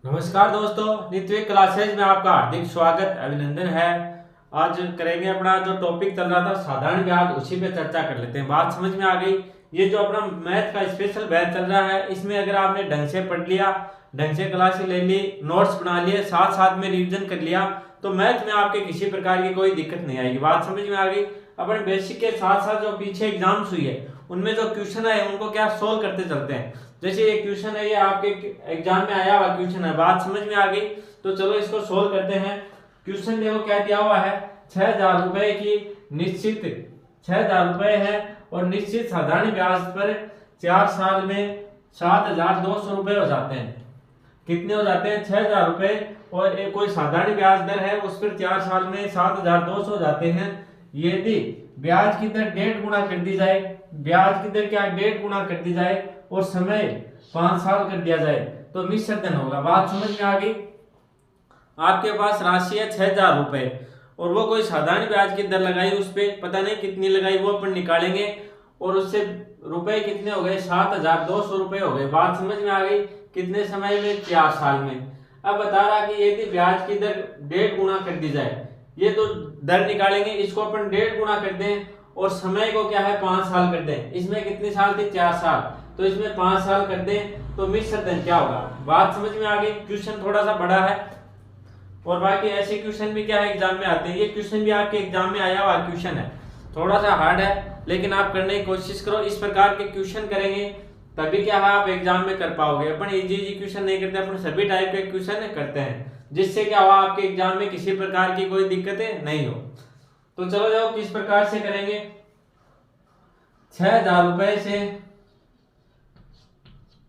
नमस्कार दोस्तों, ऋत्विक क्लासेज में आपका हार्दिक स्वागत अभिनंदन है। आज करेंगे अपना जो टॉपिक चल रहा था साधारण ब्याज, उसी पे चर्चा कर लेते हैं। बात समझ में आ गई। ये जो अपना मैथ का स्पेशल बैच चल रहा है, इसमें अगर आपने ढंग से पढ़ लिया, ढंग से क्लासेस ले ली, नोट्स बना लिए, साथ साथ में रिविजन कर लिया, तो मैथ में आपके किसी प्रकार की कोई दिक्कत नहीं आएगी। बात समझ में आ गई। अपने बेसिक के साथ साथ जो पीछे एग्जाम्स हुई है, उनमें जो क्वेश्चन है उनको क्या सोल्व करते चलते हैं। जैसे ये क्वेश्चन है, ये आपके एग्जाम में आया हुआ क्वेश्चन है। बात समझ में आ गई, तो चलो इसको सोल्व करते हैं। क्वेश्चन देखो क्या दिया हुआ है। 6,000 रुपए की निश्चित 6,000 रुपए है और निश्चित साधारण ब्याज पर 4 साल में 7,200 रुपए हो जाते हैं। कितने हो जाते हैं? 6,000 रुपए और एक कोई साधारण ब्याज दर है, उस पर 4 साल में 7,200 हो जाते हैं। यदि ब्याज की दर 1.5 गुना कर दी जाए, ब्याज की दर क्या 1.5 गुना कर दी जाए और समय 5 साल कर दिया जाए, तो मिश्र धन होगा। बात समझ में आ गई। आपके पास राशि है 6,000 रुपए और वो कोई साधारण ब्याज की दर लगाई, उस पर पता नहीं कितनी लगाई, वो अपन निकालेंगे और उससे रुपए कितने हो गए? 7,200 रुपए हो गए। बात समझ में आ गई। कितने समय में? 4 साल में। अब बता रहा कि यदि ब्याज की दर 1.5 गुना कर दी जाए, ये तो दर निकालेंगे, इसको अपन 1.5 गुना कर दें और समय को क्या है 5 साल कर दें। इसमें कितने साल थे? 4 साल, तो इसमें 5 साल कर दें, तो मिश्र धन क्या होगा? बात समझ में आ गई। क्वेश्चन थोड़ा सा बड़ा है और बाकी ऐसे क्वेश्चन भी क्या है एग्जाम में आते हैं। ये क्वेश्चन भी आपके एग्जाम में आया हुआ क्वेश्चन है, थोड़ा सा हार्ड है, लेकिन आप करने की कोशिश करो। इस प्रकार के क्वेश्चन करेंगे तभी क्या है आप एग्जाम में कर पाओगे। अपन इजी क्वेश्चन नहीं करते, अपन सभी टाइप के क्वेश्चन करते हैं, जिससे क्या हुआ आपके एग्जाम में किसी प्रकार की कोई दिक्कतें नहीं हो। तो चलो जाओ किस प्रकार से करेंगे। 6,000 रुपए से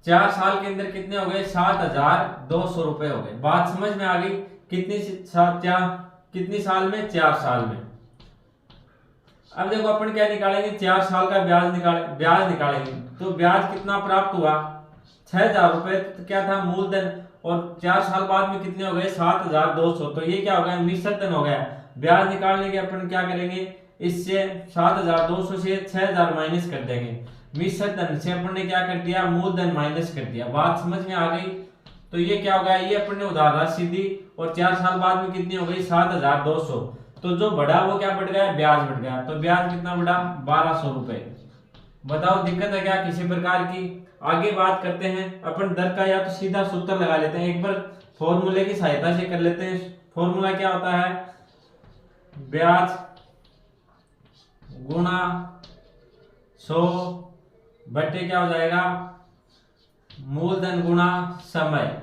4 साल के अंदर कितने हो गए? 7,200 रुपए हो गए। बात समझ में आ गई। कितनी साल में? 4 साल में। अब देखो अपन क्या निकालेंगे? 4 साल का ब्याज निकालेंगे, तो ब्याज कितना प्राप्त हुआ? 6,000 रुपए तो क्या था? मूलधन, और 4 साल बाद में कितने हो गए? 7,200। तो ये क्या हो गया? मिश्र धन हो गया। ब्याज निकालने के अपन क्या करेंगे? इससे 7,200 से 6,000 माइनस कर देंगे। मिश्र धन से अपन ने क्या कर दिया? मूलधन माइनस कर दिया। बात समझ में आ गई। तो ये क्या हो गया? ये अपन ने उधार राशि दी और 4 साल बाद में कितनी हो गई? 7,200। तो जो बढ़ा वो क्या बढ़ गया? ब्याज बढ़ गया। तो ब्याज कितना बढ़ा? 1,200 रुपए। बताओ दिक्कत है क्या किसी प्रकार की? आगे बात करते हैं। अपन दर का या तो सीधा सूत्र लगा लेते हैं, एक बार फॉर्मूले की सहायता से कर लेते हैं। फॉर्मूला क्या होता है? ब्याज गुणा 100 बटे क्या हो जाएगा? मूलधन गुणा समय।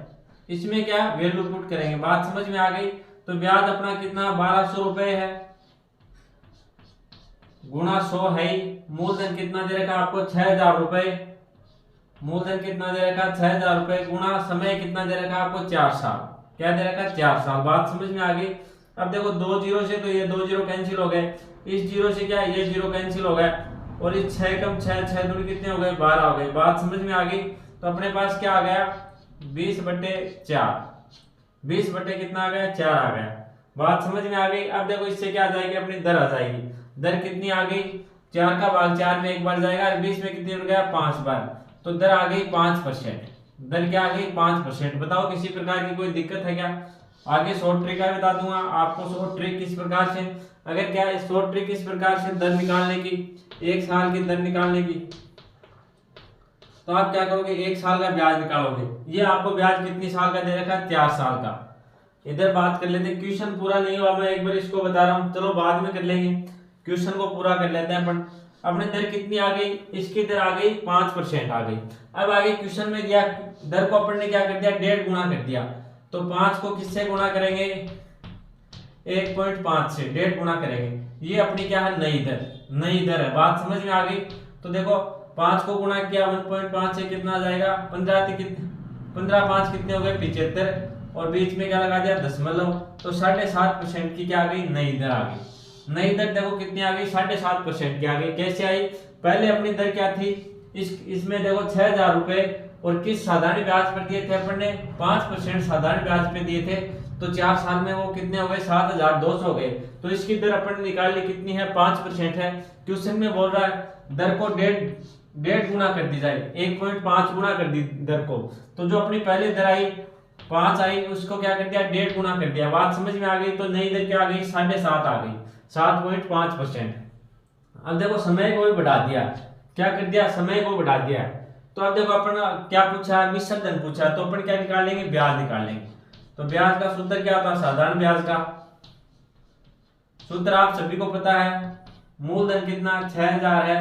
इसमें क्या वैल्यू पुट करेंगे। बात समझ में आ गई। तो ब्याज अपना कितना? 1,200 रुपए है, गुणा 100 है। मूलधन कितना दे रखा आपको? 6,000 रुपए। मूलधन कितना दे रखा? 6,000 रुपए, गुणा समय कितना दे रखा आपको? 4 साल। क्या दे रखा? 4 साल। बात समझ में आ गई। अब देखो 2 जीरो से तो ये 2 जीरो कैंसिल हो गए, इस जीरो से क्या ये जीरो कैंसिल हो गया, और इस 6 कम 6, 6 दूनी कितने हो गए? 12 हो गए। बात समझ में आ गई। तो अपने पास क्या आ गया? 20 बटे 4। 20 बटे कितना आ गया? 4 आ गया। बात समझ में आ गई। अब देखो इससे क्या आ जाएगी? अपनी दर आ जाएगी। दर कितनी आ गई? 4 का भाग 4 में एक बार जाएगा, 20 में कितनी हो गया? 5 बार। तो दर आ गई 5%। दर क्या आ गई? 5%। बताओ किसी प्रकार की कोई दिक्कत है क्या? आगे शॉर्ट ट्रिक बता दूंगा आपको। शॉर्ट ट्रिक किस प्रकार से, अगर क्या शॉर्ट ट्रिक किस प्रकार से दर निकालने की, 1 साल की दर निकालने की, तो आप क्या करोगे? 1 साल का ब्याज निकालोगे। ये आपको ब्याज कितनी साल का दे रखा है? 4 साल का। इधर बात कर लेते हैं। क्वेश्चन पूरा नहीं हुआ, मैं एक बार इसको बता रहा हूँ, चलो बाद में कर लेंगे। क्वेश्चन को पूरा कर लेते हैं अपन। अपने दर कितनी आ गई? इसकी दर आ गई 5% आ गई। अब आगे क्वेश्चन में दिया दर को अपन ने क्या कर दिया? 1.5 गुना कर दिया। तो 5 को किससे गुणा करेंगे? 1.5 से 1.5 गुना करेंगे। ये अपनी क्या है? नई दर। नई दर है। बात समझ में आ गई। तो देखो 5 को गुणा किया 1.5 से कितना आ जाएगा? 15 5 कितने हो गए? 75, और बीच में क्या लगा दिया? दशमलव। तो 7.5% की क्या आ गई? नई दर आ गई। नई दर देखो कितनी आ गई? 7.5% की आ गई। कैसे आई? पहले अपनी दर क्या थी? इसमें देखो 6,000 रुपए और किस साधारण ब्याज पर दिए थे अपन ने? 5% साधारण ब्याज पे दिए थे। तो 4 साल में वो कितने हो गए? 7,200 हो गए। तो इसकी दर अपन ने निकाल ली, कितनी है? 5% है। क्वेश्चन में बोल रहा है दर को 1.5 गुना कर दी जाए, 1.5 गुना कर दी दर को। तो जो अपनी पहली दर आई 5 आई, उसको क्या कर दिया 1.5 गुना कर दिया। बात समझ में आ गई। तो नई दर क्या आ गई 7.5 आ गई, 7.5%। अब देखो समय को भी बढ़ा दिया, क्या कर दिया समय को बढ़ा दिया। तो अब देखो अपन क्या पूछा, मिश्र धन पूछा, तो अपन क्या निकालेंगे ब्याज निकालेंगे। तो ब्याज का सूत्र क्या होता है, साधारण ब्याज का सूत्र आप सभी को पता है। मूलधन कितना 6000 है,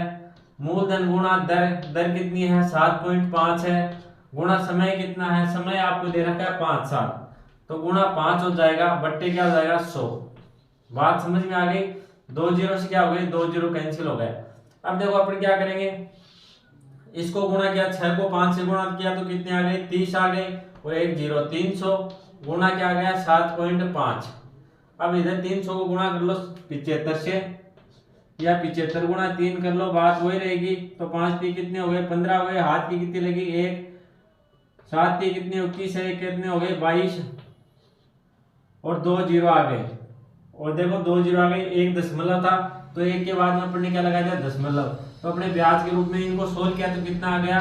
मूलधन गुणा दर, दर कितनी है 7.5 है, गुणा समय कितना है, समय आपको दे रखा है 5 साल, तो गुणा 5 हो जाएगा, बट्टे क्या हो जाएगा 100। बात समझ में आ गई। 2 जीरो से क्या हो गए, 2 जीरो कैंसिल हो गए। अब देखो अपन क्या करेंगे, इसको गुणा किया 6 को 5 से गुणा किया तो कितने आ गए 30 आ गए, और 1 जीरो 300 गुणा क्या आ गया 7.5। अब इधर 300 को गुणा कर लो 75 से, या 75 गुणा 3 कर लो, बात वही रहेगी। तो 5 3 कितने हो गए 15 हो गए, हाथ की कितनी लगी 1, 7 3 कितने 21 है, कितने हो गए 22, और 2 जीरो आ गए। और देखो 2 जीरो आ गए, 1 दशमलव था, तो 1 के बाद में अपने क्या लगा दिया दशमलव। तो अपने ब्याज के रूप में इनको सोल्व किया तो कितना आ गया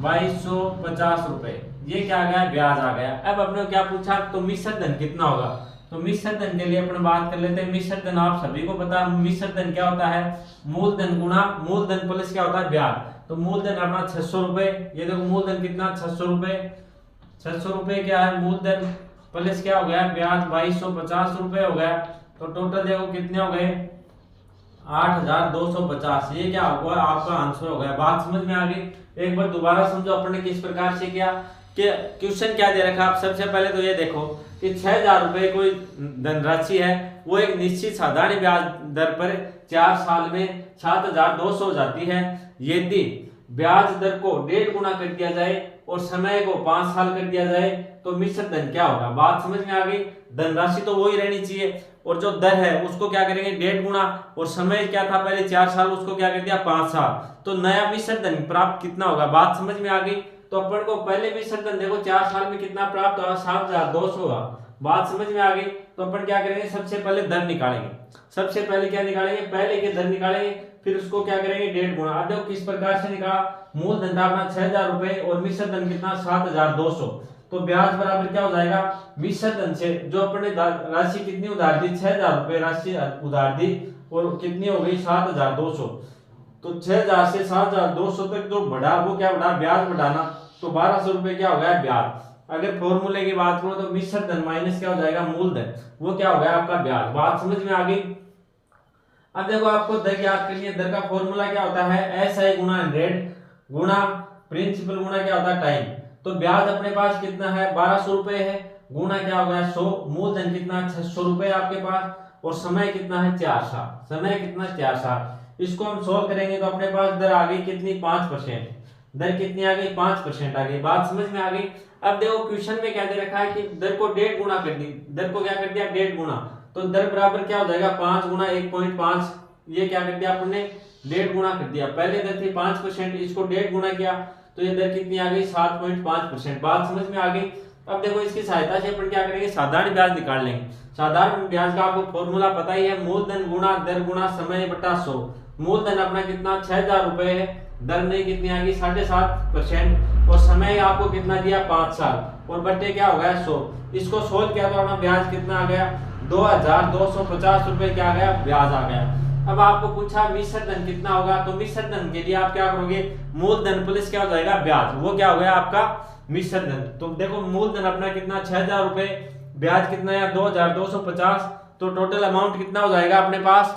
2250 रुपए, ये क्या आ गया ब्याज आ गया। अब अपने क्या पूछा, तो मिश्र धन कितना होगा। तो मिश्र धन के लिए अपन बात कर लेते हैं। मिश्र धन आप सभी को पता है, मिश्र धन क्या होता है, मूलधन गुणा मूलधन प्लस क्या होता है ब्याज। तो मूलधन अपना 600 रुपए, ये देखो मूलधन कितना 600 रुपए, 600 रुपए क्या है मूलधन, प्लस क्या हो गया ब्याज 2250 रुपए हो गया। तो टोटल देखो कितने हो गए 8250, ये क्या होगा आपका आंसर हो गया। बात समझ में आ गई। एक बार दोबारा समझो अपन ने किस प्रकार से किया, कि क्वेश्चन क्या दे रखा। आप सबसे पहले तो ये देखो कि 6000 रुपए कोई धनराशि है, वो एक निश्चित साधारण ब्याज दर पर 4 साल में 7200 हो जाती है। यदि ब्याज दर को 1.5 गुना कर दिया जाए और समय को 5 साल कर दिया जाए तो मिश्र धन क्या होगा। बात समझ में आ गई। धनराशि तो वही रहनी चाहिए, और जो दर है उसको क्या करेंगे 1.5 गुना, और समय क्या था पहले 4 साल, उसको क्या कर दिया 5 साल। तो नया मिश्र धन प्राप्त कितना होगा, बात समझ में आ गई। तो अपन को पहले मिश्र धन देखो 4 साल में कितना प्राप्त होगा 7200 होगा। बात समझ में आ गई। तो अपन क्या करेंगे सबसे पहले दर निकालेंगे, सबसे पहले क्या निकालेंगे पहले के दर निकालेंगे, फिर उसको क्या करेंगे 1.5 गुना। अब देखो किस प्रकार से निकाला, मूलधन था अपना 6000 रुपए और मिश्र धन कितना 7200, तो ब्याज बराबर क्या हो जाएगा मिश्र धन से जो अपने राशि कितनी उधार दी 6000 रुपए राशि उधार दी, और कितनी हो गई 7200। तो 6000 से 7200 तक जो बढ़ा वो क्या बढ़ा ब्याज बढ़ाना, तो 1200 रुपए क्या हो गया ब्याज। अगर फॉर्मूले की बात करो तो मिश्र धन माइनस क्या हो जाएगा मूलधन, वो क्या हो गया आपका ब्याज। बात समझ में आ गई। अब देखो आपको दर याद करनी है, दर का फॉर्मूला क्या होता है SI गुणा 100 गुणा प्रिंसिपल गुणा क्या होता है टाइम। तो ब्याज अपने पास कितना है 1200 रुपए है, गुणा क्या हो गया 100, मूलधन कितना 600 रुपए आपके पास, और समय कितना है 4 साल, समय कितना 4 साल। इसको हम सोल्व करेंगे तो अपने पास दर आ गई कितनी 5%, दर कितनी आ गई 5% आ गई। बात समझ में आ गई। अब देखो क्वेश्चन में क्या दे रखा है कि दर को 1.5 गुना कर दी, दर को क्या कर दिया 1.5 गुना, तो दर बराबर क्या हो जाएगा 5 गुना 1.5, ये क्या कर दिया आपने 1.5 गुना कर दिया। पहले दर थी 5%, इसको 1.5 गुना किया तो ये दर कितनी आ गई 7.5%। बात समझ में आ गई। अब देखो इसकी सहायता से अपन क्या करेंगे साधारण ब्याज निकाल लेंगे। साधारण ब्याज का आपको फॉर्मूला पता ही है, मूलधन गुणा दर गुणा समय बटा 100। मूलधन अपना कितना 6000 रुपए है, दर नहीं कितनी आ गई 7.5%, और समय आपको कितना दिया 5 साल, और बट्टे क्या हो गया 100। इसको सोल्व किया तो अपना ब्याज कितना आ गया 2250 रुपए क्या आ गया ब्याज आ गया। अब आपको पूछा मिश्र धन कितना होगा, तो मिश्र धन के लिए आप क्या करोगे मूलधन प्लस क्या हो जाएगा ब्याज, वो क्या हो गया आपका मिश्र धन। तो देखो मूलधन अपना कितना 6000 रुपए, ब्याज कितना है 2250, तो टोटल अमाउंट कितना हो जाएगा अपने पास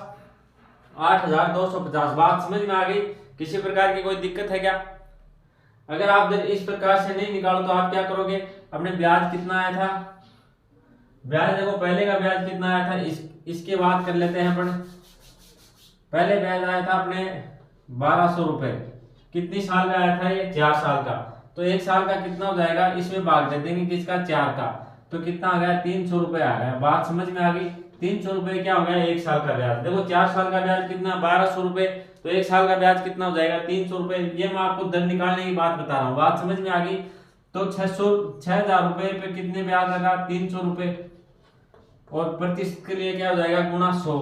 8250। बात समझ में आ गई। किसी प्रकार की कोई दिक्कत है क्या। अगर आप इस प्रकार से नहीं निकालो तो आप क्या करोगे, अपने ब्याज कितना आया था, ब्याज देखो पहले का ब्याज कितना आया था, इसके बात कर लेते हैं अपन। पहले ब्याज आया था अपने 1200 रुपए, कितनी साल का आया था ये 4 साल का, तो 1 साल का कितना हो जाएगा, इसमें भाग दे देंगे किसका 4 का, तो कितना आ गया 300 रुपए आ गया। बात समझ में आ गई। 300 रुपए क्या हो गया 1 साल का ब्याज। देखो 4 साल का ब्याज कितना 1200 रुपए, तो 1 साल का ब्याज कितना हो जाएगा 300 रुपए। ये मैं आपको दर निकालने की बात बता रहा हूँ। बात समझ में आ गई। तो 6000 रुपए पे कितने ब्याज लगा 300 रुपए, और प्रतिशत के लिए क्या हो जाएगा गुणा 100।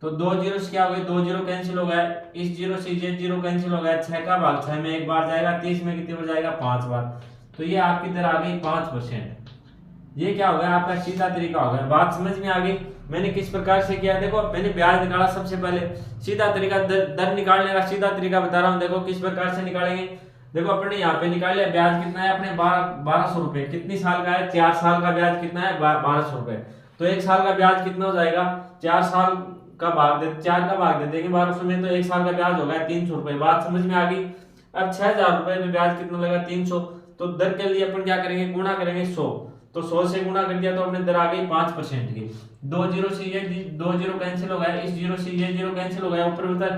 तो 2 जीरो से क्या हो गए 2 जीरो कैंसिल हो गया, इस जीरो से ये जीरो कैंसिल हो गया, 6 का भाग 6 में 1 बार जाएगा, 30 में कितनी बार जाएगा 5 बार। तो ये आपकी दर आ गई 5%। ये क्या हो गया आपका सीधा तरीका हो गया। बात समझ में आ गई मैंने किस प्रकार से किया। देखो मैंने ब्याज निकाला सबसे पहले, सीधा तरीका दर निकालने का सीधा तरीका बता रहा हूँ। देखो किस प्रकार से निकालेंगे। देखो अपने यहाँ पे निकाल लिया ब्याज कितना है अपने 1200 रुपए। कितनी साल का है? 4 साल का ब्याज कितना है? 1200 रुपए। तो 1 साल का ब्याज कितना हो जाएगा? 4 साल का भाग दे 4 का भाग दे देंगे 1200 में, तो 1 साल का ब्याज होगा 300 रुपए। बात समझ में आ गई। अब 6000 रुपए में ब्याज कितना लगा? 300। तो दर के लिए अपन क्या करेंगे? गुणा करेंगे 100। तो 100 से गुणा कर दिया तो अपने दर आ गई 5% की। 2 जीरो से ये 2 जीरो कैंसिल हो गया, इस जीरो से ये जीरो कैंसिल हो गया, ऊपर उधर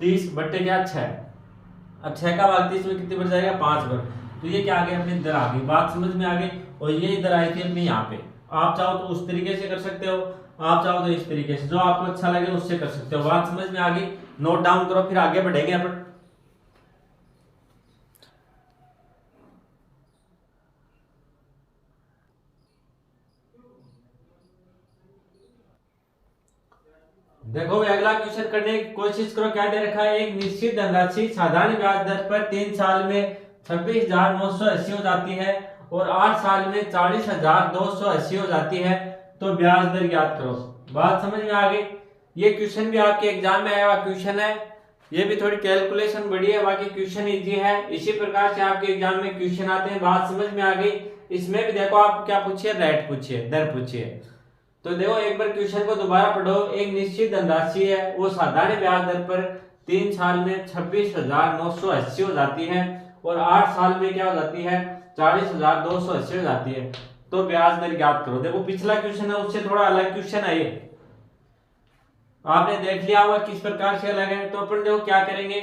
30 बट्टे क्या 6। अब 6 का भाग 30 में कितने बच जाएगा? 5 बार। तो ये क्या आ गया? अपनी दर आ गई। बात समझ में आ गई। और ये दर आई थी अपनी यहाँ पे। आप चाहो तो उस तरीके से कर सकते हो, आप चाहो तो इस तरीके से, जो आपको अच्छा लगे उससे कर सकते हो। बात समझ में आ गई। नोट डाउन करो फिर आगे बढ़ेंगे अपन। देखो अगला क्वेश्चन करने की कोशिश करो। क्या दे रखा है? एक निश्चित धनराशि साधारण ब्याज दर पर 3 साल में 26,980 हो जाती है और 8 साल में 40,280 हो जाती है, तो ब्याज दर ज्ञात करो। बात समझ में आ गई। ये क्वेश्चन भी आपके एग्जाम में आया हुआ क्वेश्चन है। ये भी थोड़ी कैलकुलेशन बड़ी है, बाकी क्वेश्चन इजी है। इसी प्रकार से आपके एग्जाम में क्वेश्चन आते हैं। बात समझ में आ गई। इसमें भी देखो आप क्या पूछिए? रेट पूछिए, दर पूछिए। तो देखो एक बार क्वेश्चन को दोबारा पढ़ो। एक निश्चित धनराशि है वो साधारण ब्याज दर पर 3 साल में 26,980 हो जाती है और 8 साल में क्या हो जाती है? 40,280 हो जाती है, तो ब्याज दर ज्ञात करो। देखो पिछला क्वेश्चन है उससे थोड़ा अलग क्वेश्चन है ये, आपने देख लिया होगा किस प्रकार से अलग है। तो अपन देखो क्या करेंगे।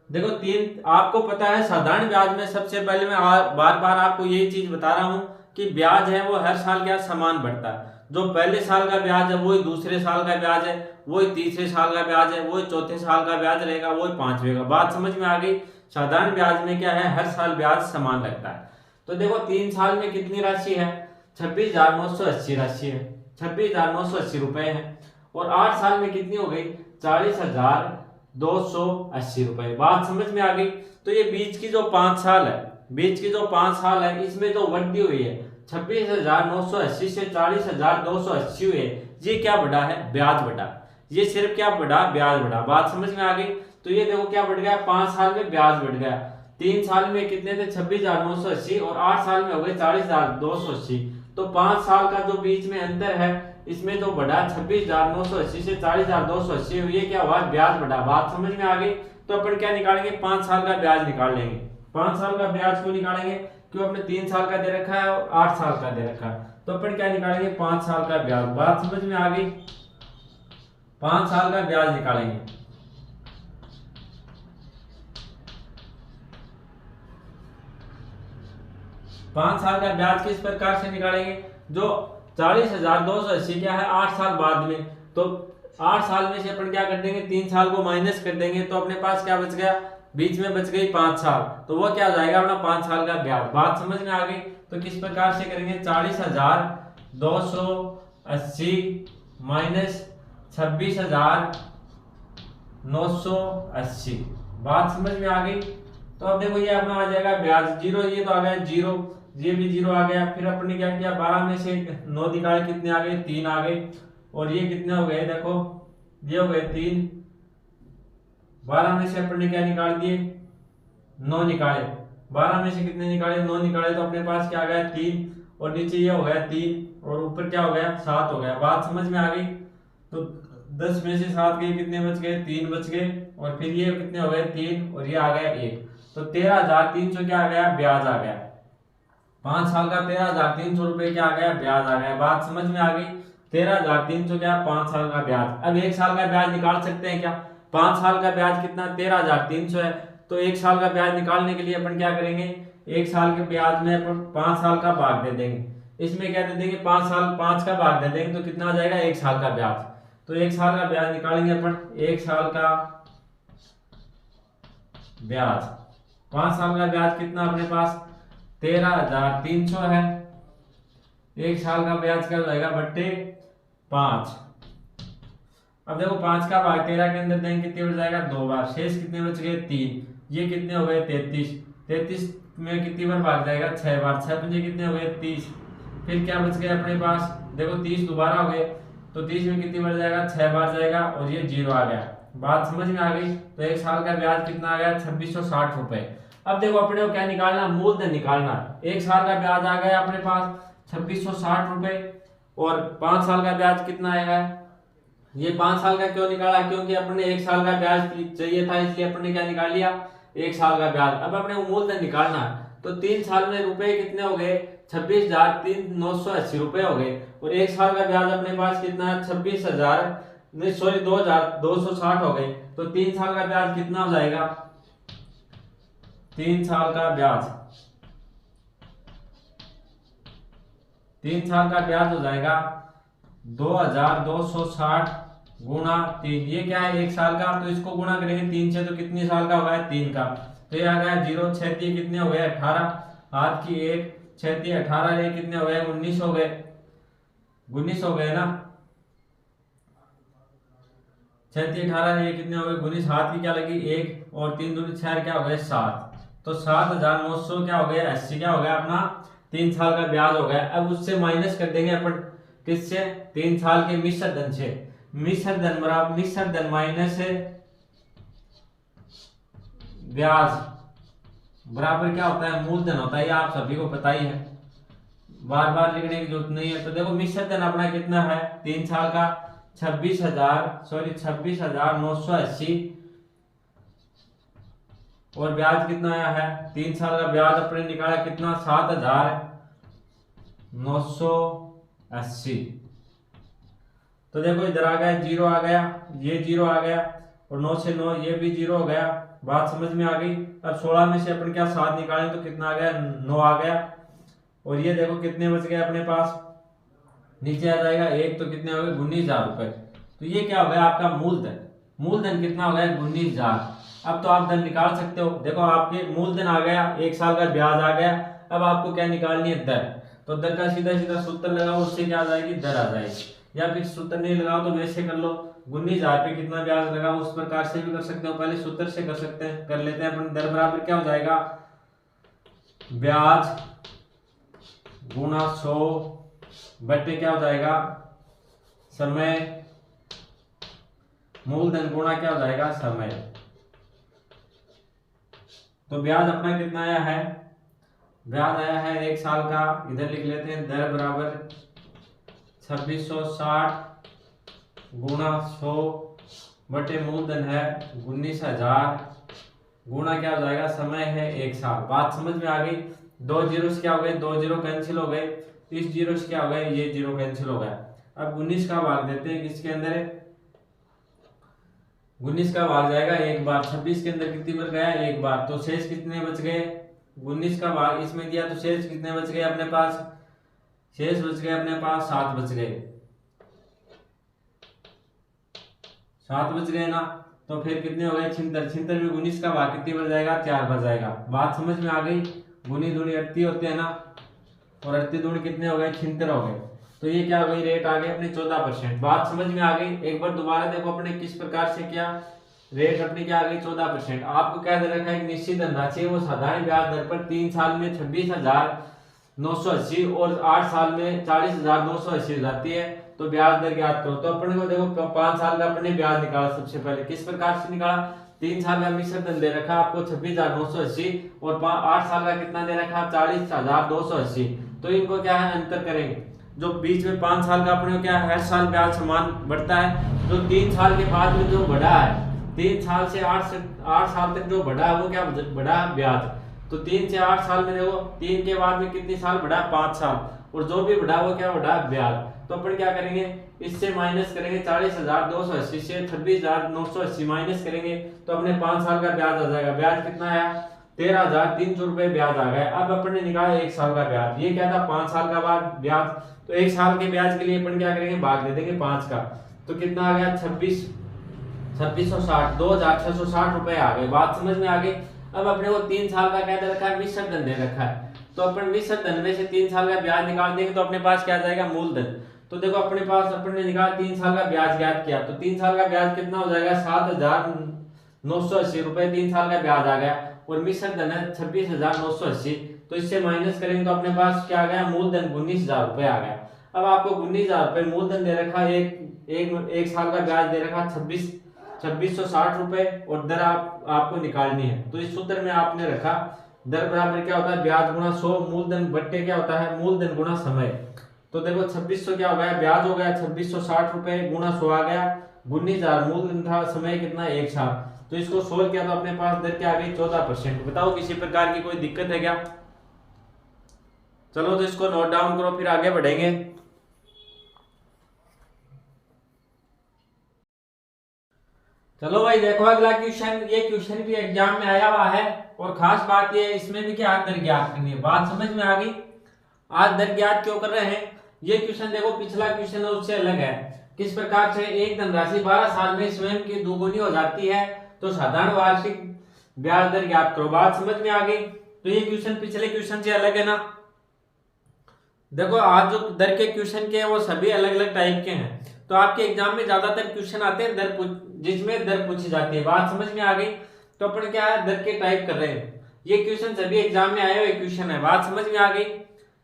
देखो तीन आपको पता है साधारण ब्याज में सबसे पहले मैं बार बार आपको यही चीज बता रहा हूं कि ब्याज है वो हर साल क्या समान बढ़ता है। जो पहले साल का ब्याज है वही दूसरे साल का ब्याज है, वही तीसरे साल का ब्याज है, वही चौथे साल का ब्याज रहेगा, वही पांचवें का। बात समझ में आ गई। साधारण ब्याज में क्या है? हर साल ब्याज समान लगता है। तो देखो 3 साल में कितनी राशि है? 26,980 राशि है, 26,980 रुपए है। और 8 साल में कितनी हो गई? 40,280 रुपए। बात समझ में आ गई। तो ये बीच की जो 5 साल है, बीच की जो 5 साल है इसमें जो वृद्धि हुई है 26,980 से 40,280 हुई है, ये क्या बढ़ा है? ब्याज बढ़ा। ये सिर्फ क्या बढ़ा? ब्याज बढ़ा। बात समझ में आ गई। तो ये देखो क्या बढ़ गया? 5 साल में ब्याज बढ़ गया। 3 साल में कितने थे? 26,980 और 8 साल में हो गए 40,280। तो 5 साल का जो बीच में अंतर है इसमें जो बढ़ा 26,980 से 40,280 ये क्या हुआ? ब्याज बढ़ा। बात समझ में आ गई। तो अपन क्या निकालेंगे? 5 साल का ब्याज निकाल लेंगे। 5 साल का ब्याज क्यों निकालेंगे? क्यों? अपने 3 साल का दे रखा है और 8 साल का दे रखा है, तो अपन क्या निकालेंगे? 5 साल का ब्याज। बात समझ में आ गई। 5 साल का ब्याज निकालेंगे। पांच साल का ब्याज किस प्रकार से निकालेंगे? जो 40,280 क्या है? 8 साल बाद में, तो 8 साल में से अपन क्या कर देंगे? 3 साल को माइनस कर देंगे, तो अपने पास क्या बच गया? बीच में बच गई 5 साल, तो वो क्या हो जाएगा? अपना 5 साल का ब्याज। बात समझ में आ गई। तो किस प्रकार से करेंगे? 40,280 माइनस 26,980। बात समझ में आ गई। तो अब देखो ये अपना आ जाएगा ब्याज जीरो, ये तो आ गया जीरो, ये भी जीरो आ गया। फिर अपन ने क्या किया? 12 में से 9 निकाले, कितने आ गए? 3 आ गए। और ये कितने हो गए? देखो ये हो गए 3। 12 में से अपन ने क्या निकाल दिए? 9 निकाले। 12 में से कितने निकाले? 9 निकाले, तो अपने पास क्या आ गया? 3। और नीचे ये हो गया 3 और ऊपर क्या हो गया? 7 हो गया। बात समझ में आ गई। तो 10 में से 7 गए, कितने बच गए? 3 बच गए। और फिर ये कितने हो गए? 3 और ये आ गया 1। तो 13,300 क्या आ गया? ब्याज आ गया। 5 साल का 13,300 रुपए क्या आ गया? ब्याज आ गया। बात समझ में आ गई। 13,300 क्या? 5 साल का ब्याज। अब 1 साल का ब्याज निकाल सकते हैं क्या? 5 साल का ब्याज कितना? 13,300 है। तो 1 साल का ब्याज निकालने के लिए अपन क्या करेंगे? 1 साल के ब्याज में अपन 5 साल का भाग दे देंगे। इसमें क्या दे देंगे? 5 साल 5 का भाग दे देंगे, तो कितना आ जाएगा? 1 साल का ब्याज। तो 1 साल का ब्याज निकालेंगे अपन। 1 साल का ब्याज, 5 साल का ब्याज कितना अपने पास? 13,300 है। 1 साल का ब्याज क्या हो जाएगा? बट्टे 5। अब देखो 5 का भाग 13 के अंदर देंगे, कितने बच जाएगा? 2 बार। शेष कितने बच गए? 3। ये कितने हो गए? 33। 33 में कितनी बार भाग जाएगा, 6 बार। 6 पंजे कितने हो गए, 30। फिर क्या बच गया अपने पास, देखो 30 दोबारा हो गए, तो 30 में कितनी बार जाएगा, 6 बार जाएगा, और ये 0 आ गया। बात समझ में आ गई। तो 1 साल का ब्याज कितना आ गया, 2660 रुपए। अब देखो अपने को क्या निकालना, मूलधन निकालना। 1 साल का ब्याज आ गया अपने पास 2660 रुपए, और 5 साल का ब्याज कितना आएगा। ये 5 साल का क्यों निकाला, क्योंकि अपने 1 साल का ब्याज चाहिए था, इसलिए अपने क्या निकाल लिया, 1 साल का ब्याज। अब अपने को मूलधन निकालना, तो 3 साल में रुपए कितने हो गए, 26,980 रुपए हो गए, और 1 साल का ब्याज अपने पास कितना है, 26,000 नहीं सॉरी 2,260 हो गए। तो 3 साल का ब्याज कितना हो जाएगा, 3 साल का ब्याज, 3 साल का ब्याज हो जाएगा 2,260 गुणा 3। ये क्या है, 1 साल का, तो इसको गुणा करेंगे 3 से, तो कितने साल का होगा, 3 का। तो ये आ गया 0 6 3 कितने हो गए, 18। हाथ की 1 6 3 18, ये कितने हो गए, 19 हो गए, 19 हो गए ना। 6 3 18, ये कितने हो गए, 19। हाथ की क्या लगी 1, और 3 दूनी 6, क्या हो गए 7। तो 7,900 क्या हो गया, 80 क्या हो गया अपना 3 साल का ब्याज हो गया। अब उससे माइनस कर देंगे अपन, किससे, 3 साल के मिश्र धन से। मिश्र धन बराबर, मिश्र धन माइनस ब्याज बराबर क्या होता है, मूलधन होता है। ये आप सभी को पता ही है, बार बार लिखने की जरूरत नहीं है। तो देखो मिश्र धन अपना कितना है, 3 साल का 26,980, और ब्याज कितना आया है, 3 साल का ब्याज अपने निकाला कितना, 7,980। तो देखो इधर आ गया 0 आ गया, ये 0 आ गया, और 9 से 9 ये भी 0 हो गया। बात समझ में आ गई। अब 16 में से अपन क्या 7 निकालें, तो कितना आ गया, 9 आ गया, और ये देखो कितने बच गए अपने पास, नीचे आ जाएगा 1, तो कितने हो गए, 19,000 रुपए। तो ये क्या हो गया आपका मूलधन। मूलधन कितना हो गया, 19,000। अब तो आप धन निकाल सकते हो। देखो आपके मूलधन आ गया, 1 साल का ब्याज आ गया। अब आपको क्या निकालनी है, दर। तो दर का सीधा सीधा सूत्र लगाओ, उससे क्या आ जाएगी, दर आ जाएगी। या फिर सूत्र नहीं लगाओ तो वैसे कर लो, 19,000 पे कितना ब्याज लगा, उस प्रकार से भी कर सकते हो। पहले सूत्र से कर सकते हैं, कर लेते हैं अपन। दर बराबर क्या हो जाएगा, ब्याज गुणा 100 बटे क्या हो जाएगा, समय, मूलधन गुणा क्या हो जाएगा, समय। तो ब्याज अपना कितना आया है, ब्याज आया है 1 साल का, इधर लिख लेते हैं, दर बराबर 2660 गुणा 100 बटे मूलधन है 19,000 गुणा क्या हो जाएगा, समय है 1 साल। बात समझ में आ गई। 2 जीरो से क्या हो गए, 2 जीरो कैंसिल हो गए, इस जीरो से क्या हो गए, ये जीरो कैंसिल हो गया। अब 19 का भाग देते हैं किसके अंदर, 19 का भाग जाएगा 1 बार, 26 के अंदर कितनी बार गया, 1 बार। तो शेष कितने बच गए, 19 का भाग इसमें दिया, तो शेष कितने बच गए अपने पास, शेष बच गए अपने पास 7 बच गए, 7 बच गए ना। तो फिर कितने हो गए, 76। 76 में 19 का भाग कितनी बार जाएगा, 4 बार जाएगा। बात समझ में आ गई। गुनी दूनी 38 होते हैं ना, और 38 दूनी कितने हो गए, 76 हो गए। तो ये क्या हो गई, रेट आ गई अपनी 14%। बात समझ में आ गई। एक बार दोबारा देखो अपने किस प्रकार से क्या रेट अपनी क्या आ गई, 14%। आपको क्या दे रखा है, एक निश्चित धनराशि है, वो साधारण ब्याज दर पर 3 साल में 26,980 और 8 साल में 40,280 जाती है। तो ब्याज दर ज्ञात करो। तो अपने को देखो 5 साल का अपने ब्याज निकाला। सबसे पहले किस प्रकार से निकाला, 3 साल का मिश्र धन दे रखा आपको 26,980 और 8 साल का कितना दे रखा, 40,280। तो इनको क्या है, अंतर करेंगे। जो बीच में 5 साल का अपने को क्या है, हर साल ब्याज समान बढ़ता है। जो 3 साल के बाद में जो बढ़ा है, 3 साल से 8 साल तक जो बढ़ा है वो क्या बढ़ा, ब्याज। तो 3 से 8 साल में देखो, 3 के बाद में कितने साल बढ़ा, 5 साल, और जो भी बढ़ा वो क्या बढ़ा, ब्याज। तो अपन क्या करेंगे, इससे माइनस करेंगे, 40,280 से 26,980 माइनस करेंगे, तो अपने 5 साल का ब्याज आ जाएगा। ब्याज कितना आया, 13,300 रुपए ब्याज आ गया। अब अपन ने निकाला 1 साल का ब्याज, ये क्या था, 5 साल का बाद ब्याज। तो 1 साल के ब्याज के लिए अपन क्या करेंगे, भाग दे देंगे 5 का। तो कितना आ गया, 2660, 2,660 रुपए आ गए। बात समझ में आ गई। अब अपने को 3 साल का क्या दे रखा है, मिश्र धन दे रखा है। तो अपन मिश्र धन में से 3 साल का ब्याज निकाल देंगे, तो अपने पास क्या जाएगा, मूलधन। तो देखो अपने पास अपन ने निकाला 3 साल का ब्याज ज्ञात किया, तो 3 साल का ब्याज कितना हो जाएगा, 7,980 रुपए 3 साल का ब्याज आ गया। और मिश्र धन है 26,980। तो इससे माइनस करेंगे तो अपने पास क्या आ गया, मूलधन 19,000 रुपये आ गया। अब आपको 19,000 रुपये मूलधन दे रखा है, एक साल का ब्याज दे रखा 2660 रुपए और दर आपको निकालनी है। तो इस सूत्र में आपने रखा दर बराबर क्या होता है, ब्याज गुणा 100 मूलधन बट्टे क्या होता है, मूलधन गुणा समय। तो देखो 2600 क्या हो गया, ब्याज हो गया 2660 रुपए गुणा 100 आ गया 19,000 मूलधन था, समय कितना 1 साल। तो इसको सोल्व किया तो अपने पास दर क्या आ गई 14%। बताओ किसी प्रकार की कोई दिक्कत है क्या? चलो तो इसको नोट डाउन करो, फिर आगे बढ़ेंगे। चलो भाई देखो अगला क्वेश्चन, ये क्वेश्चन भी एग्जाम में आया हुआ है और खास बात ये इसमें भी क्या दर ज्ञात करनी है। बात समझ में आ गई? आज दर ज्ञात क्यों कर रहे हैं? ये क्वेश्चन देखो पिछला क्वेश्चन है उससे अलग है। किस प्रकार से एक धनराशि 12 साल में स्वयं की दोगुनी हो जाती है तो साधारण वार्षिक ब्याज दर ज्ञात करो। बात समझ में आ गई? तो ये क्वेश्चन पिछले क्वेश्चन से अलग है ना। देखो आज जो दर के क्वेश्चन के हैं वो सभी अलग अलग टाइप के हैं। तो आपके एग्जाम में ज्यादातर क्वेश्चन आते हैं जिसमें दर पूछी जाती है। बात समझ में आ गई? तो अपन क्या है दर के टाइप कर रहे हैं। ये क्वेश्चन सभी एग्जाम में आए हुए क्वेश्चन है। बात समझ में आ गई?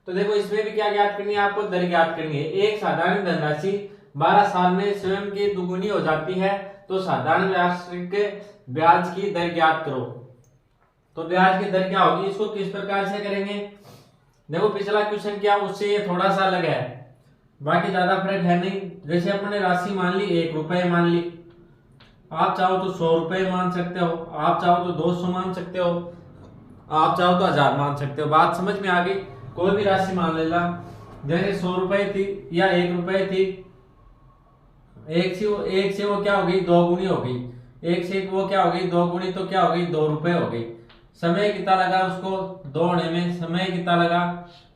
तो देखो इसमें भी क्या ज्ञात करनी है आपको, दर ज्ञात करनी है। एक साधारण धनराशि 12 साल में स्वयं की दुगुनी हो जाती है तो साधारण वार्षिक ब्याज की दर ज्ञात करो। तो ब्याज की दर क्या होगी, इसको किस प्रकार से करेंगे? देखो पिछला क्वेश्चन क्या उससे ये थोड़ा सा अलग है, बाकी ज्यादा फर्क है नहीं। जैसे अपने राशि मान ली 1 रुपए मान ली, आप चाहो तो 100 रुपए मान सकते हो, आप चाहो तो 200 मान सकते हो, आप चाहो तो 1000 मान सकते हो। बात समझ में आ गई? कोई भी राशि मान लेना। जैसे 100 रुपए थी या 1 रुपए थी, एक से वो क्या हो गई 2 गुनी हो गई, एक से वो क्या हो गई 2 गुनी, तो क्या हो गई 2 रुपए हो गई। समय कितना लगा उसको 2 होने में, समय कितना लगा,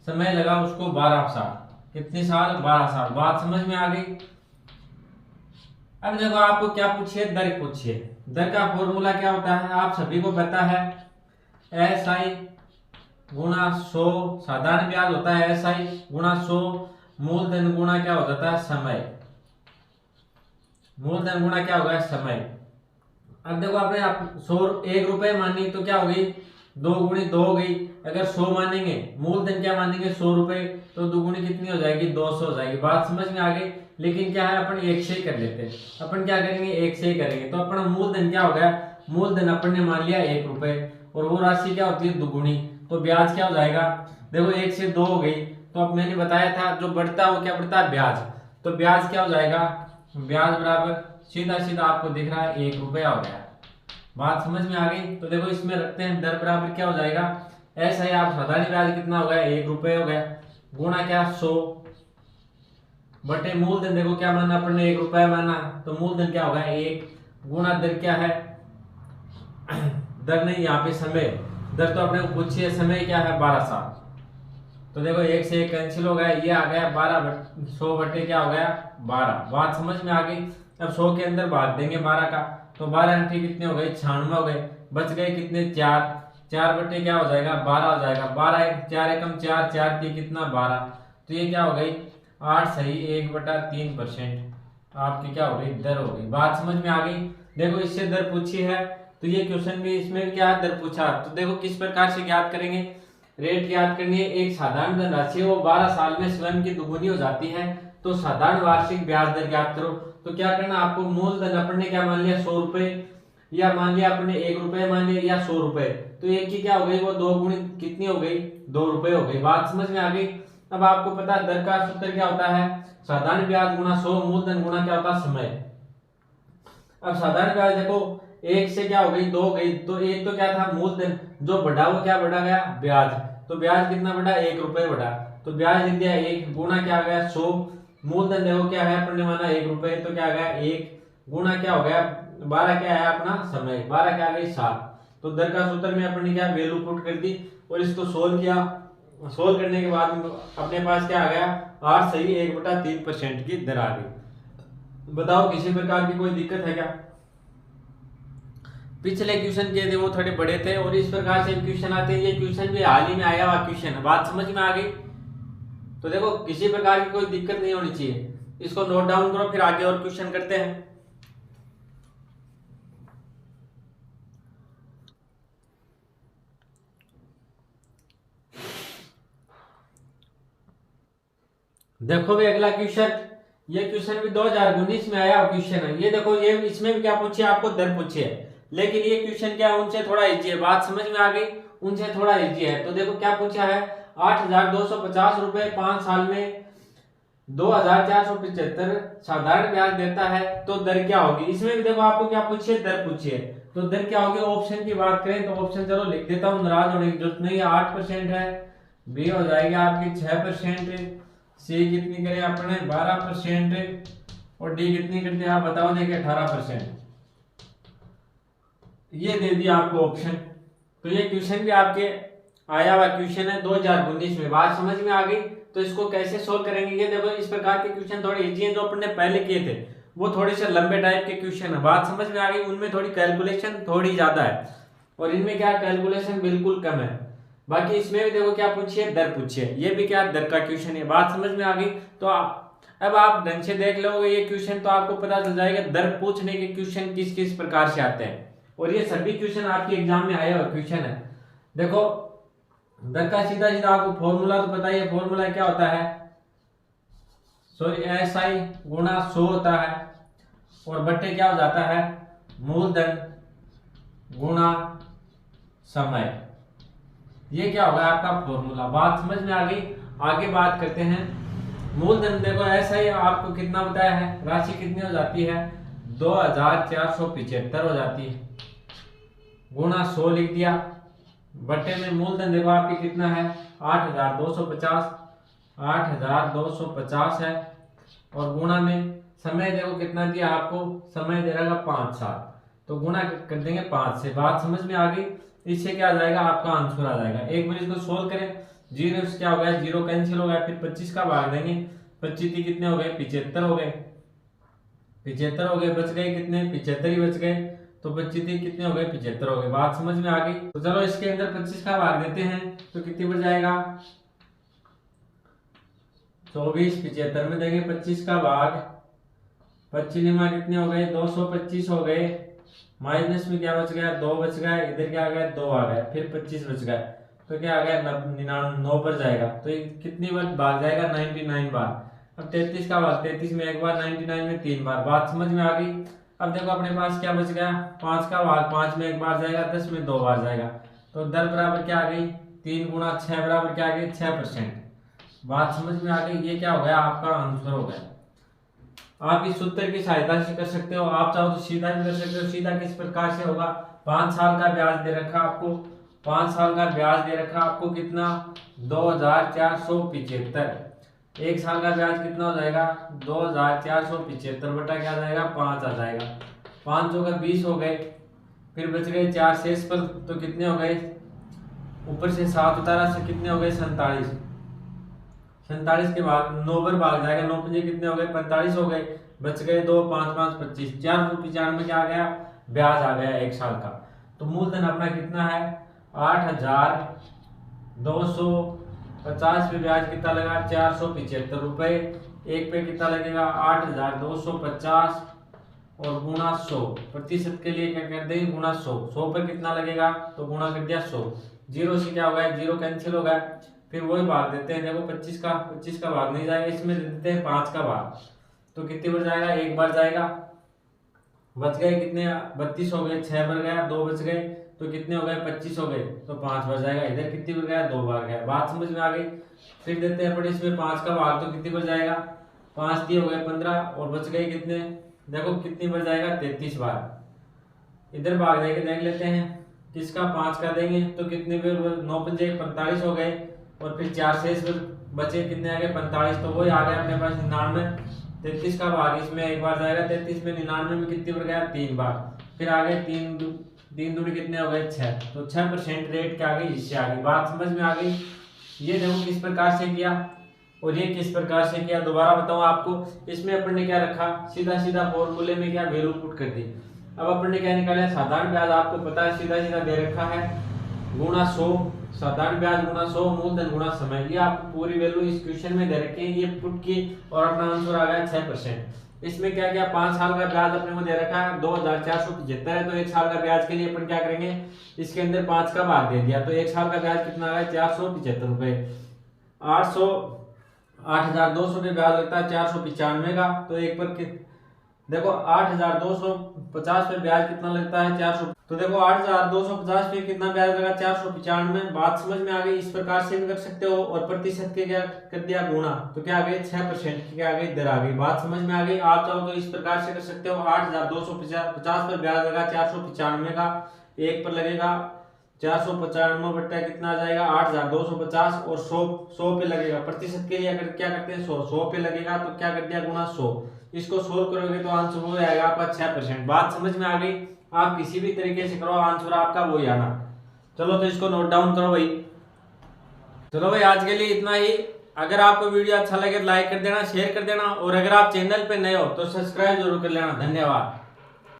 समय लगा उसको 12 साल। कितने साल? 12 साल। बात समझ में आ गई? अब देखो आपको क्या पूछिए, दर पूछिए। दर का फॉर्मूला क्या होता है आप सभी को पता है, SI गुणा 100 साधारण ब्याज होता है, SI गुणा 100 मूलधन गुणा क्या हो जाता है समय, मूलधन गुणा क्या होगा समय। अब देखो आपने 1 रुपए मानी तो क्या हो गई 2 गुणी 2 हो गई। अगर 100 मानेंगे मूलधन क्या मानेंगे 100 रुपए, तो दुगुनी कितनी हो जाएगी 200 हो जाएगी। बात समझ में आ गई? लेकिन क्या है अपन एक से ही कर लेते हैं, अपन क्या करेंगे एक से ही करेंगे। तो अपना मूलधन क्या हो गया, मूलधन अपन ने मान लिया 1 रुपए और वो राशि क्या होती है दुगुनी, तो ब्याज क्या हो जाएगा, देखो 1 से 2 हो गई। तो अब मैंने बताया था जो बढ़ता है वो क्या बढ़ता है ब्याज, तो ब्याज क्या हो जाएगा, ब्याज बराबर सीधा सीधा आपको दिख रहा है 1 रुपया हो गया। बात समझ में आ गई? तो देखो इसमें रखते हैं दर बराबर क्या हो जाएगा, ऐसा ही आप साधारण ब्याज कितना हो गया 1 रुपये हो गया, गुणा क्या 100 बटे मूलधन देखो क्या माना अपन ने 1 रुपया माना, तो मूलधन क्या होगा 1 गुणा दर क्या है दर नहीं यहाँ पे समय, दर तो अपने को पूछी है, समय क्या है 12 साल। तो देखो 1 से 1 कैंसिल हो गया, ये आ गया 100 बटे क्या हो गया 12। बात समझ में आ गई? अब 100 के अंदर भाग देंगे 12 का, तो 12 अंठी कितने हो गए 96 हो गए, बच गए कितने 4 बटे क्या हो जाएगा 12 हो जाएगा। 12 4 एकम 4 4 की कितना 12, तो ये क्या हो गई 8 सही 1/3% आपकी क्या हो गई दर हो गई। बात समझ में आ गई? देखो इससे दर पूछी है तो ये क्वेश्चन भी इसमें क्या दर पूछा, तो देखो किस प्रकार से ज्ञात करेंगे, रेट ज्ञात करनी है। एक साधारण धनराशि वो 12 साल में स्वयं की दुगुनी हो जाती है तो साधारण वार्षिक ब्याज दर ज्ञात करो। तो क्या करना आपको, मूलधन अपन ने क्या मान लिया 100 रुपए, या मान लिया अपने 1 रुपए मान लिया या 100 रुपए, तो एक की क्या हो गई वो 2 गुणी कितनी हो गई 2 रुपए हो गई। बात समझ में आ गई? अब आपको पता है दर का सूत्र क्या होता है, साधारण ब्याज गुणा 100 मूलधन गुणा क्या होता है समय। अब साधारण ब्याज देखो 1 से क्या हो गई 2 हो गई, तो एक तो क्या था मूलधन, जो बढ़ा वो क्या बढ़ा गया ब्याज, तो ब्याज कितना बढ़ा 1 रुपए बढ़ा, तो ब्याज लिख दिया 1 गुणा क्या आ गया 100 मूलधन देखो क्या है अपन ने माना 1 रुपए, तो क्या आ गया 1 गुणा क्या हो गया 12 क्या है अपना समय, 12 क्या आ गई 7। तो दर का सूत्र में अपन ने क्या वैल्यू पुट कर दी और इसको सोल्व किया, सोल्व करने के बाद अपने पास क्या आ गया 8 सही 1/3% की दर आ गई। बताओ किसी प्रकार की कोई दिक्कत है क्या? पिछले क्वेश्चन के थे वो थोड़े बड़े थे और इस प्रकार से क्वेश्चन आते हैं, ये क्वेश्चन भी हाल ही में आया हुआ क्वेश्चन है। बात समझ में आ गई? तो देखो किसी प्रकार की कोई दिक्कत नहीं होनी चाहिए, इसको नोट डाउन करो फिर आगे और क्वेश्चन करते हैं। देखो भी अगला क्वेश्चन, ये क्वेश्चन भी 2019 में आया क्वेश्चन है। ये देखो, ये इसमें भी क्या पूछिए, आपको दर पूछी है, लेकिन ये क्वेश्चन क्या है, उनसे थोड़ा इजी है। बात समझ में आ गई, उनसे थोड़ा इजी है। तो देखो क्या पूछा है, 8,250 रुपए 5 साल में 2,475 साधारण ब्याज देता है, तो दर क्या होगी। इसमें भी देखो आपको क्या पूछिए, दर पूछिए, तो दर क्या होगी। ऑप्शन की बात करें तो ऑप्शन चलो लिख देता हूँ, नाराज होने की जरूरत नहीं है। 8% है, बी हो जाएगी आपकी 6%, सी कितनी करें अपने 12%, और डी कितनी करते हैं आप बताओ, देखिए 18%। ये दे दिया आपको ऑप्शन। तो ये क्वेश्चन भी आपके आया हुआ क्वेश्चन है 2019 में। बात समझ में आ गई। तो इसको कैसे सोल्व करेंगे, ये देखो इस प्रकार के क्वेश्चन थोड़े इजी हैं, जो अपन ने पहले किए थे वो थोड़े से लंबे टाइप के क्वेश्चन है। बात समझ में आ गई, उनमें थोड़ी कैलकुलेशन थोड़ी ज्यादा है, और इनमें क्या कैलकुलेशन बिल्कुल कम है। बाकी इसमें भी देखो क्या पूछिए, दर पूछिए, ये भी क्या दर का क्वेश्चन है। बात समझ में आ गई। तो अब आप ढंग से देख लोगे ये क्वेश्चन, तो आपको पता चल जाएगा दर पूछने के क्वेश्चन किस किस प्रकार से आते हैं, और ये सभी क्वेश्चन आपके एग्जाम में आया हुआ क्वेश्चन है। देखो दर का सीधा सीधा आपको फॉर्मूला तो पता ही है, फॉर्मूला क्या होता है, सॉरी SI गुणा 100 होता है, और बट्टे क्या हो जाता है, मूलधन गुणा समय। ये क्या होगा आपका फॉर्मूला। बात समझ में आ गई। आगे बात करते हैं मूलधन। देखो SI आपको कितना बताया है, राशि कितनी हो जाती है, 2,475 हो जाती है, गुणा 100 लिख दिया, बट्टे में मूलधन देखो आपकी कितना है, 8,250, 8,250 है, और गुणा में समय देखो कितना दिया आपको, समय दे रहा 5 साल, तो गुणा कर देंगे 5 से। बात समझ में आ गई। इससे क्या आ जाएगा, आपका आंसर आ जाएगा। एक बार इसको सोल्व करें, जीरो से क्या हो गया, जीरो कैंसिल हो गया, फिर 25 का भाग देंगे, 25 कितने हो गए, 75 हो गए, 75 हो गए, बच गए कितने, 75 ही बच गए, तो 25 कितने हो गए, 75 हो गए। बात समझ में आ गई। तो चलो इसके अंदर 25 का भाग देते हैं, तो कितनी बच जाएगा, 24, 75 में देंगे 25 का भाग, 25 कितने हो गए, 225 हो गए, माइनस में क्या बच गया, 2 बच गया, इधर क्या आ गया, 2 आ गया, फिर 25 बच गया, तो क्या आ गया, 9 पर जाएगा, तो ये कितनी बार भाग जाएगा, 99 बार। अब 33 का भाग, 33 में एक बार, 99 में 3 बार। बात समझ में आ गई। अब देखो अपने पास क्या बच गया, 5 का भाग, 5 में एक बार जाएगा, 10 में 2 बार जाएगा, तो दर बराबर क्या आ गई, 3 गुणा 6 बराबर क्या आ गई, 6%। बात समझ में आ गई। ये क्या हो गया, आपका आंसर हो गया। आप इस सूत्र की सहायता से कर सकते हो, आप चाहो तो सीधा भी कर सकते हो। सीधा किस प्रकार से होगा, 5 साल का ब्याज दे रखा आपको, 5 साल का ब्याज दे रखा आपको कितना, 2,475, एक साल का ब्याज कितना हो जाएगा, 2,475 बटा क्या आ जाएगा, 5 आ जाएगा, 5 का 20 हो गए, फिर बच गए 4 शेष पर, तो कितने हो गए, ऊपर से 7 उतारा से कितने हो गए, 47, 47 के बाद 9 पर भाग जाएगा, 9 पंजे कितने हो गए, 45 हो गए, बच गए 2, 5 5 25, 495 में क्या आ गया, ब्याज आ गया एक साल का। तो मूलधन अपना कितना है, 8,250 पे ब्याज कितना लगा, 475 रुपए, एक पे कितना लगेगा, 8,250, और गुणा 100, प्रतिशत के लिए क्या कर देंगे, गुणा 100, 100 पर कितना लगेगा, तो गुणा कर दिया 100, जीरो से क्या हो गया, जीरो कैंसिल हो गया, फिर वही भाग देते हैं। देखो 25 का भाग नहीं जाएगा, इसमें दे देते हैं 5 का भाग, तो कितनी बार जाएगा, एक बार जाएगा, बच गए कितने, 32 हो गए, 6 बार गया, 2 बच गए, तो कितने हो गए, 25 हो गए, तो 5 बार जाएगा, इधर कितनी बार गया, 2 बार गया। बात समझ में आ गई। फिर देते हैं अपन इसमें 5 का भाग, तो कितनी बार जाएगा, 5 दिए हो गए 15, और बच गए कितने, देखो कितनी बार जाएगा, 33 बार। इधर भाग देके देख लेते हैं, किसका 5 का देंगे, तो कितने बार, 9 पंजे 45 हो गए, और फिर 4 शेष बचे कितने आ गए, 45, तो वही आ गया अपने पास 99। 33 का भाग इसमें एक बार जाएगा, 33 में 99 में कितनी बार गया, 3 बार, फिर आ गए 3 दूनी कितने हो गए, 6, तो 6% रेट क्या आ गई, इससे आ गई। बात समझ में आ गई। ये देखो किस प्रकार से किया, और ये किस प्रकार से किया, दोबारा बताऊं आपको। इसमें अपन ने क्या रखा, सीधा सीधा फॉर्मूले में क्या वैल्यू पुट कर दी। अब अपन ने क्या निकाला, साधारण ब्याज आपको पता है सीधा सीधा दे रखा है, गुणा 100, साधारण ब्याज गुणा 100, मूलधन गुणा समय। ये आपको पूरी वैल्यू इस क्वेश्चन में दे रखी है, ये पुट की, और अपना आंसर आ गया 6%। इसमें क्या क्या, 5 साल का ब्याज अपने को दे रखा है 2,475 है, तो एक साल का ब्याज के लिए अपन क्या करेंगे, इसके अंदर 5 का भाग दे दिया, तो एक साल का ब्याज कितना आ गया, 475 रुपए, 800 8,200 पे ब्याज लगता है 495 का। तो एक पर देखो 8,250 पे ब्याज कितना लगता है 400। तो देखो 8,250 पे कितना ब्याज लगा 495। बात समझ में आ गई। इस प्रकार से भी कर सकते हो। और प्रतिशत के क्या कर दिया गुणा, तो क्या आ गई 6% की क्या आ गई दर आ गई। बात समझ में आ गई। आप चाहो तो इस प्रकार से कर सकते हो। 8,250 पर ब्याज लगा 495 का, एक पर लगेगा 495 बट्टा कितना आ जाएगा 8,250 और 100 पे लगेगा। प्रतिशत के लिए अगर क्या करते हैं 100 पे लगेगा तो क्या कर दिया गुना 100। इसको सोल्व करोगे तो आंसर हो जाएगा आपका 6%। बात समझ में आ गई। आप किसी भी तरीके से करो आंसर आपका वही आना। चलो तो इसको नोट डाउन करो भाई। चलो भाई आज के लिए इतना ही। अगर आपको वीडियो अच्छा लगे तो लाइक कर देना, शेयर कर देना, और अगर आप चैनल पे नए हो तो सब्सक्राइब जरूर कर लेना। धन्यवाद।